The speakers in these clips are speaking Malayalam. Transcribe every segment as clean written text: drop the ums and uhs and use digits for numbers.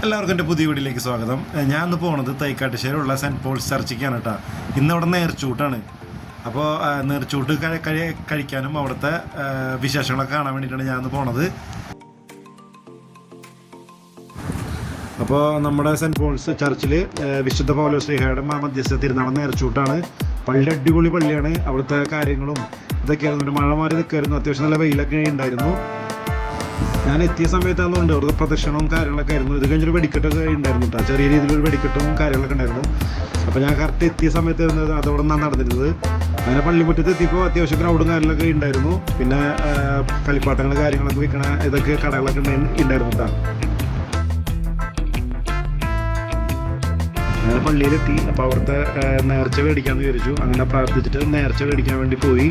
എല്ലാവർക്കും എൻ്റെ പുതിയ വീഡിയോയിലേക്ക് സ്വാഗതം. ഞാൻ ഇന്ന് പോകുന്നത് തൈക്കാട്ടുശ്ശേരിയുള്ള സെൻറ്റ് പോൾസ് ചർച്ചിക്കാണ് കേട്ടോ. ഇന്നവിടെ നേർച്ചൂട്ടാണ്. അപ്പോൾ നേർച്ചൂട്ട് കഴിക്കാനും അവിടുത്തെ വിശേഷങ്ങളൊക്കെ കാണാൻ വേണ്ടിയിട്ടാണ് ഞാൻ ഇന്ന് പോണത്. അപ്പോൾ നമ്മുടെ സെൻറ്റ് പോൾസ് ചർച്ചിൽ വിശുദ്ധ പൗലോസ്ലീഹയുടെ മധ്യസ്ഥ തിരുനാൾ നേർച്ചൂട്ടാണ്. പള്ളി അടിപൊളി പള്ളിയാണ്. അവിടുത്തെ കാര്യങ്ങളും ഇതൊക്കെയായിരുന്നു. മഴ മാറി നിൽക്കുമായിരുന്നു. അത്യാവശ്യം നല്ല വെയിലൊക്കെ ഉണ്ടായിരുന്നു. ഞാൻ എത്തിയ സമയത്താണെന്നുണ്ട് അവിടുത്തെ പ്രദർശനവും കാര്യങ്ങളൊക്കെ ആയിരുന്നു. ഇത് കഴിഞ്ഞൊരു വെടിക്കെട്ടൊക്കെ ഉണ്ടായിരുന്നു കേട്ടോ. ചെറിയ രീതിയിലൊരു വെടിക്കെട്ടും കാര്യങ്ങളൊക്കെ ഉണ്ടായിരുന്നു. അപ്പോൾ ഞാൻ കറക്റ്റ് എത്തിയ സമയത്തായിരുന്നു അതവിടെ നിന്നാണ് നടന്നിരുന്നത്. അങ്ങനെ പള്ളിമുറ്റത്ത് എത്തിയപ്പോൾ അത്യാവശ്യം ക്രൗഡും കാര്യങ്ങളൊക്കെ ഉണ്ടായിരുന്നു. പിന്നെ കളിപ്പാട്ടങ്ങൾ കാര്യങ്ങളൊക്കെ വിൽക്കണ ഇതൊക്കെ കടകളൊക്കെ ഉണ്ടായിരുന്നു കേട്ടോ. അങ്ങനെ പള്ളിയിലെത്തി. അപ്പോൾ അവിടുത്തെ നേർച്ച മേടിക്കാമെന്ന് വിചാരിച്ചു. അങ്ങനെ പ്രാർത്ഥിച്ചിട്ട് നേർച്ച മേടിക്കാൻ വേണ്ടി പോയി.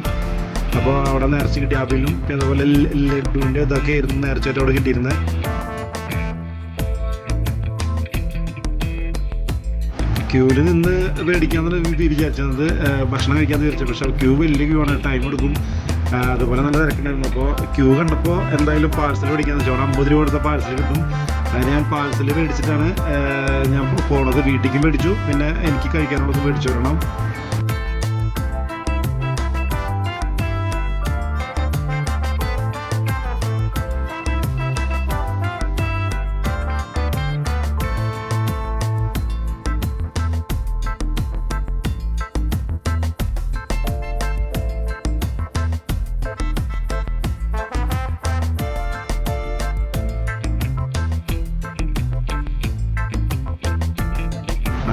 അപ്പോൾ അവിടെ നേർച്ച കിട്ടി. ആപ്പിലും അതുപോലെ ലഡുവിൻ്റെ ഇതൊക്കെ ആയിരുന്നു നേർച്ചയായിട്ട് അവിടെ കിട്ടിയിരുന്നത്. ക്യൂവിൽ നിന്ന് മേടിക്കാമെന്ന് വിചാരിച്ചത്, ഭക്ഷണം കഴിക്കാമെന്ന് വിചാരിച്ചത്. പക്ഷേ ക്യൂ വലിയ ക്യൂ ആണ്, ടൈം എടുക്കും. അതുപോലെ നല്ല തിരക്കുണ്ടായിരുന്നു. അപ്പോൾ ക്യൂ കണ്ടപ്പോൾ എന്തായാലും പാഴ്സൽ മേടിക്കാമെന്ന് വെച്ചാൽ 50 രൂപ കൊടുത്ത പാഴ്സൽ കിട്ടും. അങ്ങനെ ഞാൻ പാഴ്സൽ മേടിച്ചിട്ടാണ് ഞാൻ പോണത്. വീട്ടിലേക്ക് മേടിച്ചു. പിന്നെ എനിക്ക് കഴിക്കാനുള്ളത് മേടിച്ചു വരണം.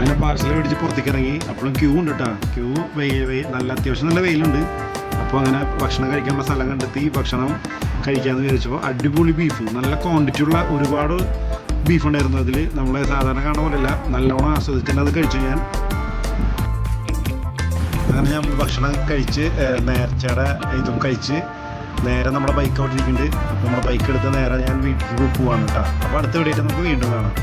അങ്ങനെ പാർസൽ മേടിച്ച് പുറത്തേക്ക് ഇറങ്ങി. അപ്പോഴും ക്യൂ ഉണ്ട് കേട്ടോ. ക്യൂ നല്ല അത്യാവശ്യം നല്ല വെയിലുണ്ട്. അപ്പോൾ അങ്ങനെ ഭക്ഷണം കഴിക്കാനുള്ള സ്ഥലം കണ്ടെത്തി ഭക്ഷണം കഴിക്കാമെന്ന് വിചാരിച്ചപ്പോൾ അടിപൊളി ബീഫ്, നല്ല ക്വാണ്ടിറ്റി ഉള്ള ഒരുപാട് ബീഫ് ഉണ്ടായിരുന്നു. അതിൽ നമ്മളെ സാധാരണ കാണുന്ന പോലെയല്ല, നല്ലോണം ആസ്വദിച്ചിട്ട് അത് കഴിച്ചു ഞാൻ. അങ്ങനെ ഞാൻ ഭക്ഷണം കഴിച്ച് നേർച്ചയുടെ ഇതും കഴിച്ച് നേരെ നമ്മുടെ ബൈക്ക് അവിടെ ഇരിക്കുന്നുണ്ട്. അപ്പോൾ നമ്മുടെ ബൈക്ക് എടുത്ത് നേരെ ഞാൻ വീട്ടിലേക്ക് പോവാണ് കേട്ടോ. അപ്പോൾ അടുത്ത വീഡിയോയിട്ട് നമുക്ക് വീണ്ടും കാണാം.